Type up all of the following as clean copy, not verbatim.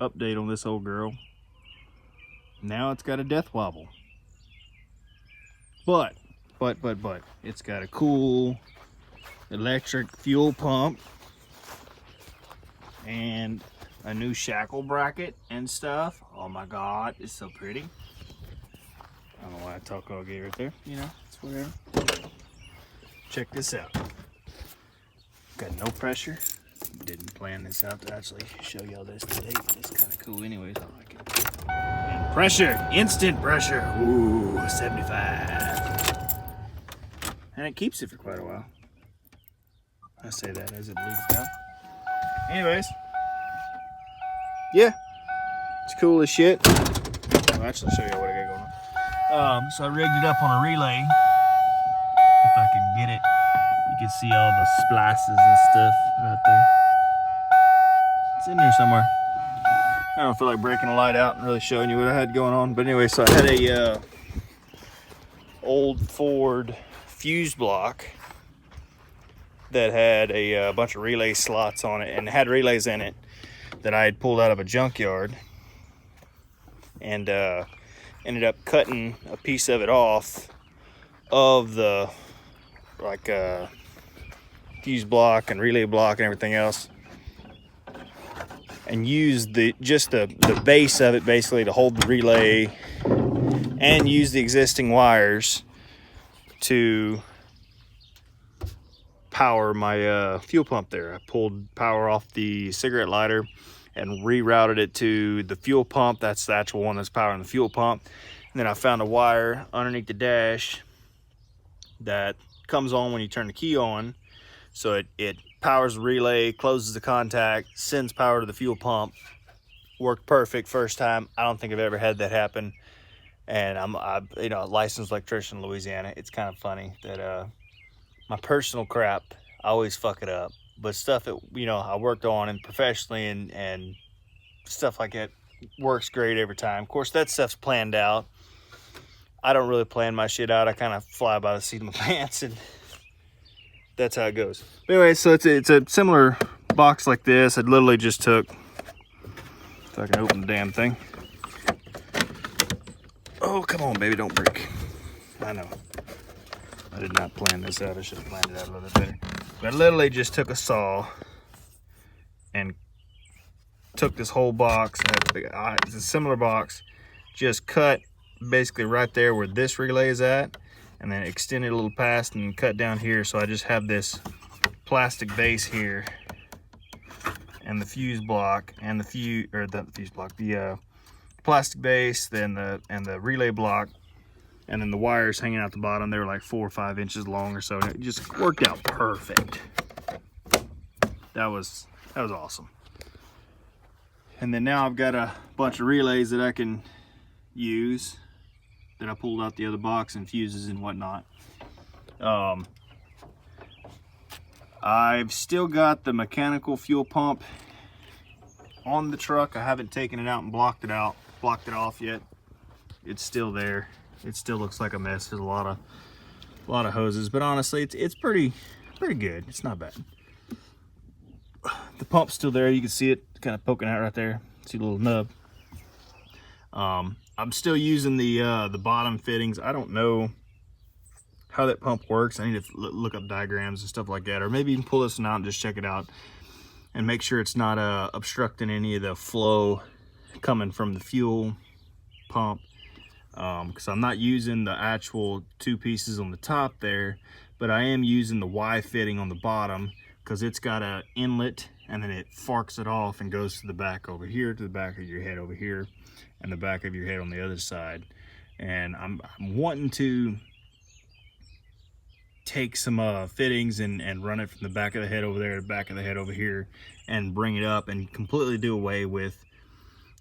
update on this old girl. Now it's got a death wobble. But, it's got a cool electric fuel pump and a new shackle bracket and stuff. Oh my God, it's so pretty. I don't know why I talk all gay right there. You know, it's whatever. Check this out. Got no pressure. Didn't plan this out to actually show y'all this today, but it's kind of cool anyways. I like it. And pressure, instant pressure. Ooh, 75. And it keeps it for quite a while. I say that as it bleeds down. Anyways, yeah, it's cool as shit. I'll actually show you what I got going on. So I rigged it up on a relay. If I can get it, you can see all the splices and stuff right there. It's in there somewhere. I don't feel like breaking the light out and really showing you what I had going on. But anyway, so I had a old Ford fuse block that had a bunch of relay slots on it and had relays in it that I had pulled out of a junkyard, and ended up cutting a piece of it off of the fuse block and relay block and everything else, and used just the base of it basically to hold the relay, and use the existing wires to power my fuel pump there. I pulled power off the cigarette lighter and rerouted it to the fuel pump. That's the actual one that's powering the fuel pump. And then I found a wire underneath the dash that comes on when you turn the key on. So it powers the relay, closes the contact, sends power to the fuel pump. Worked perfect first time. I don't think I've ever had that happen. And I'm a licensed electrician in Louisiana. It's kind of funny that my personal crap, I always fuck it up. But stuff that, I worked on and professionally and stuff like that works great every time. Of course, that stuff's planned out. I don't really plan my shit out. I kind of fly by the seat of my pants, and that's how it goes. But anyway, so it's a similar box like this. I literally just took, if I can open the damn thing. Oh, come on, baby, don't break. I know. I did not plan this out. I should have planned it out a little bit better. But I literally just took a saw and took this whole box. It's a similar box. Just cut basically right there where this relay is at, and then extended a little past and cut down here. So I just have this plastic base here, and the fuse block, and the plastic base, then the relay block, and then the wires hanging out the bottom. They were like 4 or 5 inches long or so. And it just worked out perfect. That was awesome. And then now I've got a bunch of relays that I can use that I pulled out the other box, and fuses and whatnot. I've still got the mechanical fuel pump on the truck. I haven't taken it out and blocked it off yet. It's still there. It still looks like a mess. There's a lot of hoses, but honestly, it's pretty good. It's not bad. The pump's still there. You can see it kind of poking out right there. See a little nub. I'm still using the bottom fittings. I don't know how that pump works. I need to look up diagrams and stuff like that, or maybe even pull this one out and just check it out and make sure it's not obstructing any of the flow coming from the fuel pump. Because I'm not using the actual 2 pieces on the top there, but I am using the Y fitting on the bottom, because it's got an inlet, and then it forks it off and goes to the back over here, to the back of your head over here, and the back of your head on the other side. And I'm wanting to take some fittings and run it from the back of the head over there to the back of the head over here, and bring it up and completely do away with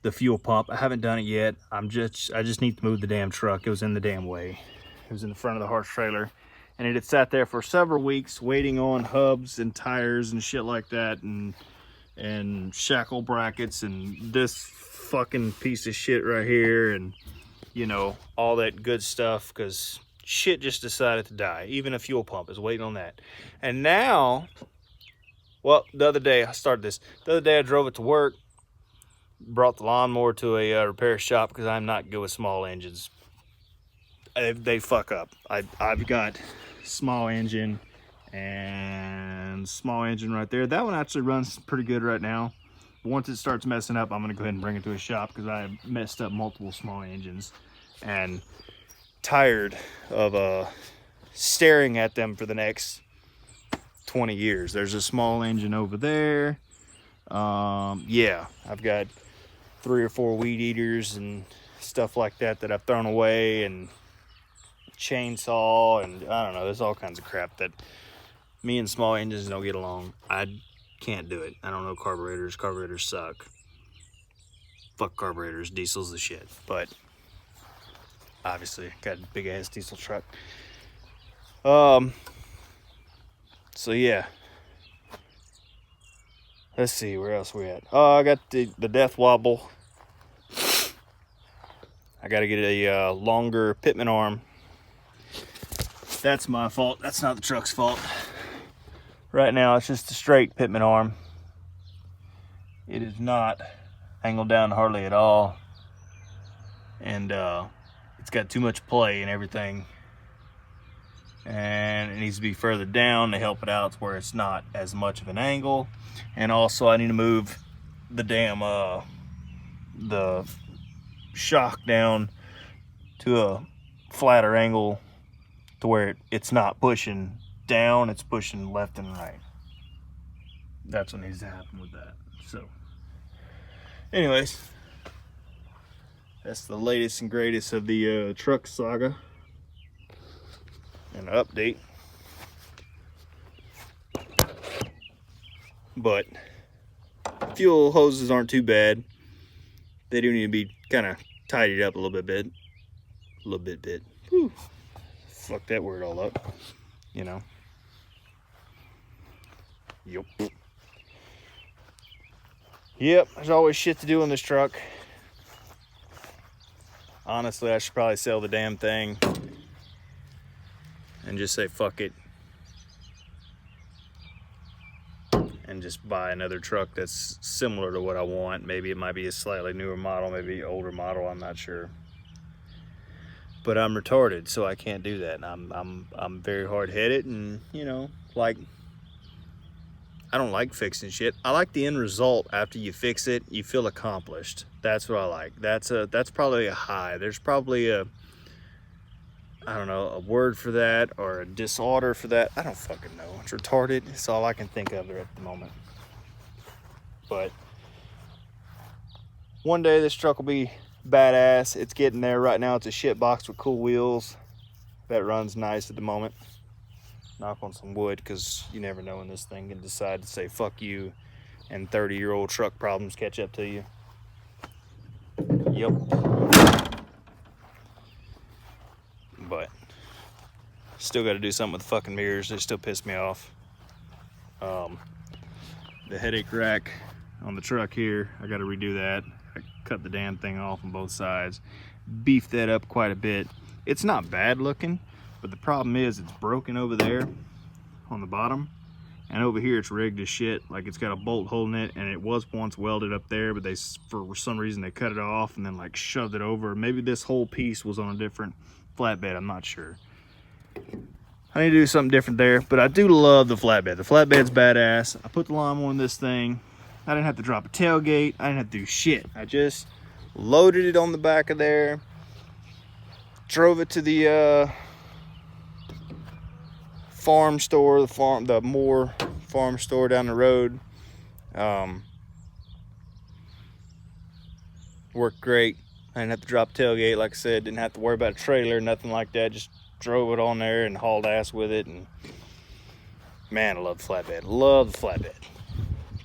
the fuel pump. I haven't done it yet. I just need to move the damn truck. It was in the damn way. It was in the front of the horse trailer, and it had sat there for several weeks waiting on hubs and tires and shit like that, and shackle brackets and this fucking piece of shit right here, and all that good stuff, because shit just decided to die. Even a fuel pump is waiting on that. And now, well, the other day I drove it to work, brought the lawnmower to a repair shop because I'm not good with small engines. They fuck up. I've got small engine and small engine right there. That one actually runs pretty good right now. But once it starts messing up, I'm gonna go ahead and bring it to a shop because I messed up multiple small engines and tired of staring at them for the next 20 years. There's a small engine over there. Yeah, I've got 3 or 4 weed eaters and stuff like that that I've thrown away, and chainsaw, and I don't know, there's all kinds of crap that me and small engines don't get along. I can't do it. I don't know carburetors. Carburetors suck. Fuck carburetors. Diesel's the shit. But obviously got a big ass diesel truck. So yeah, let's see where else we at. I got the death wobble. I got to get a longer pitman arm. That's my fault. That's not the truck's fault. Right now it's just a straight pitman arm. It is not angled down hardly at all, and it's got too much play and everything, and it needs to be further down to help it out to where it's not as much of an angle. And also I need to move the damn the shock down to a flatter angle to where it's not pushing down, it's pushing left and right. That's what needs to happen with that. So anyways, that's the latest and greatest of the truck saga and update. But fuel hoses aren't too bad. They do need to be kind of tidied up a little bit. Whew. Fuck that word all up, you know. Yep, there's always shit to do in this truck. Honestly, I should probably sell the damn thing and just say fuck it and just buy another truck that's similar to what I want. Maybe it might be a slightly newer model, maybe an older model, I'm not sure. But I'm retarded, so I can't do that. I'm very hard-headed, and you know, like, I don't like fixing shit. I like the end result. After you fix it, you feel accomplished. That's what I like. That's probably a high. There's probably a, I don't know, a word for that or a disorder for that. I don't fucking know. It's retarded. It's all I can think of at the moment. But one day this truck will be badass. It's getting there. Right now it's a shit box with cool wheels that runs nice at the moment. Knock on some wood, because you never know when this thing can decide to say fuck you and 30-year-old truck problems catch up to you. Yep. But still got to do something with the fucking mirrors. They still piss me off. The headache rack on the truck here, I got to redo that. I cut the damn thing off on both sides, beefed that up quite a bit. It's not bad looking, but the problem is it's broken over there on the bottom, and over here it's rigged as shit. Like, it's got a bolt holding it, and it was once welded up there, but they, for some reason, they cut it off and then like shoved it over. Maybe this whole piece was on a different flatbed, I'm not sure. I need to do something different there, but I do love the flatbed. The flatbed's badass. I put the lawnmower in this thing. I didn't have to drop a tailgate. I didn't have to do shit. I just loaded it on the back of there, drove it to the farm store, the Moore farm store down the road. Worked great. I didn't have to drop tailgate, like I said. Didn't have to worry about a trailer, nothing like that. Just drove it on there and hauled ass with it. And man, I love the flatbed. Love the flatbed.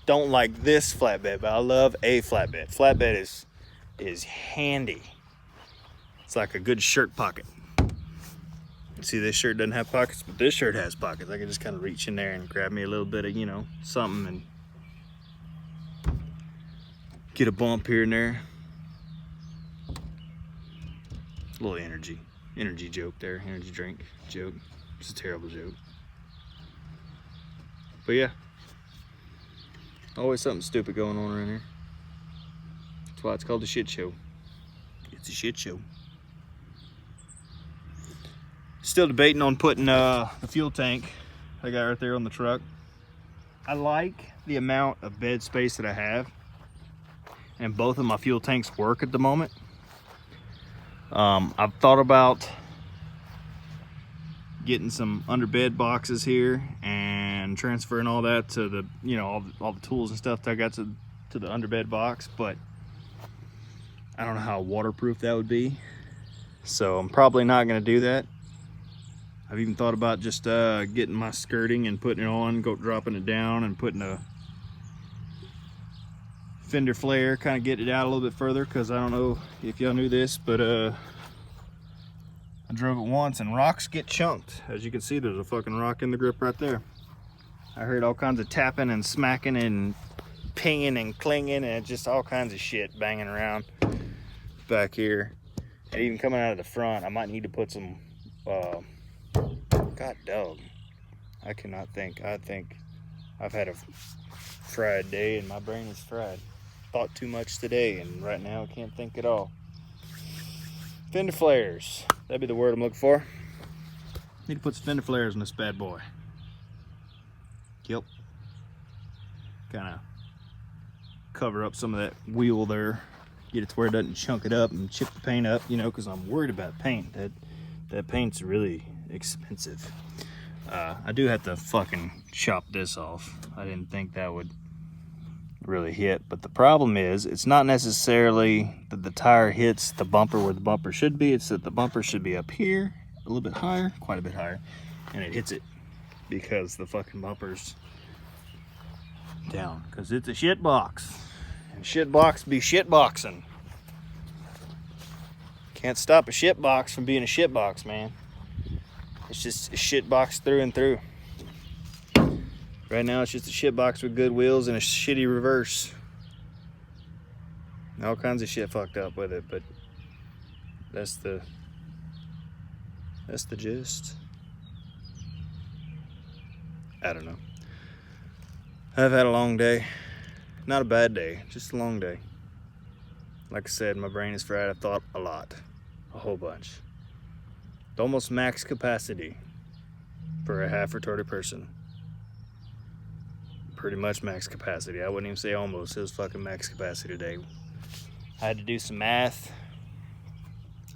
Don't like this flatbed, but I love a flatbed. Flatbed is handy. It's like a good shirt pocket. See, this shirt doesn't have pockets, but this shirt has pockets. I can just kind of reach in there and grab me a little bit of, you know, something and get a bump here and there. A little energy joke there, energy drink joke. It's a terrible joke. But yeah, always something stupid going on around here. That's why it's called a shit show. It's a shit show. Still debating on putting the fuel tank I got right there on the truck. I like the amount of bed space that I have, and both of my fuel tanks work at the moment. I've thought about getting some underbed boxes here and transferring all that to the, you know, all the tools and stuff that I got to the underbed box, but I don't know how waterproof that would be, so I'm probably not going to do that. I've even thought about just getting my skirting and putting it on, dropping it down and putting a fender flare, kind of get it out a little bit further, because I don't know if y'all knew this, but I drove it once and rocks get chunked. As you can see, there's a fucking rock in the grip right there. I heard all kinds of tapping and smacking and pinging and clinging and just all kinds of shit banging around back here. And even coming out of the front, I might need to put some, God dog, I cannot think. I think I've had a fried day and my brain is fried. Thought too much today and right now I can't think at all. Fender flares, that'd be the word I'm looking for. Need to put some fender flares on this bad boy. Yep. Kind of cover up some of that wheel there. Get it to where it doesn't chunk it up and chip the paint up, you know, because I'm worried about paint. That paint's really expensive. I do have to fucking chop this off. I didn't think that would really hit, but the problem is it's not necessarily that the tire hits the bumper where the bumper should be. It's that the bumper should be up here a little bit higher, quite a bit higher, and it hits it because the fucking bumper's down, because it's a shit box, and shit box be shit boxing. Can't stop a shit box from being a shit box, man. It's just a shit box through and through. Right now it's just a shit box with good wheels and a shitty reverse. All kinds of shit fucked up with it, but that's the gist. I don't know. I've had a long day. Not a bad day, just a long day. Like I said, my brain is fried. I've thought a lot, a whole bunch. It's almost max capacity for a half retarded person. Pretty much max capacity. I wouldn't even say almost. It was fucking max capacity today. I had to do some math.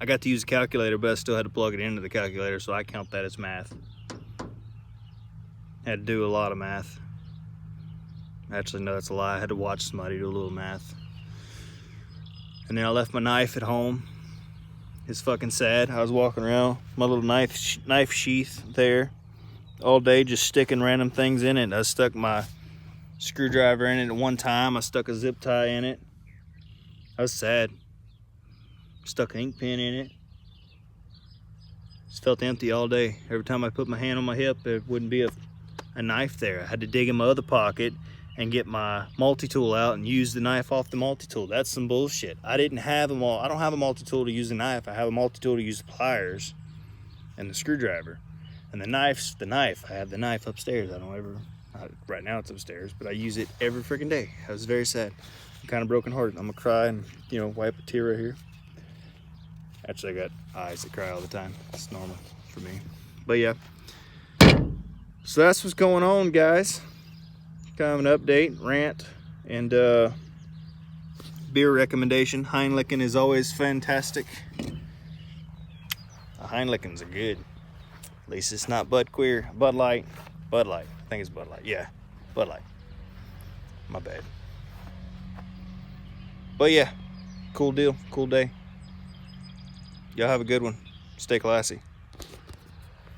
I got to use a calculator, but I still had to plug it into the calculator, so I count that as math. Had to do a lot of math. Actually, no, that's a lie. I had to watch somebody do a little math. And then I left my knife at home. It's fucking sad. I was walking around my little knife sheath there all day, just sticking random things in it. I stuck my screwdriver in it at one time. I stuck a zip tie in it. I was sad. Stuck an ink pen in it. Just felt empty all day. Every time I put my hand on my hip, there wouldn't be a knife there. I had to dig in my other pocket and get my multi-tool out and use the knife off the multi-tool. That's some bullshit. I don't have a multi-tool to use the knife. I have a multi-tool to use the pliers and the screwdriver. And the knife's the knife. I have the knife upstairs. Right now it's upstairs, but I use it every freaking day. I was very sad. I'm kind of brokenhearted. I'm gonna cry and, you know, wipe a tear right here. Actually, I got eyes that cry all the time. It's normal for me. But yeah. So that's what's going on, guys. Kind of an update, rant, and beer recommendation. Heineken is always fantastic. Heinekens are good. At least it's not Bud Light. I think it's Bud Light. Yeah, Bud Light. My bad. But yeah, cool deal, cool day. Y'all have a good one. Stay classy.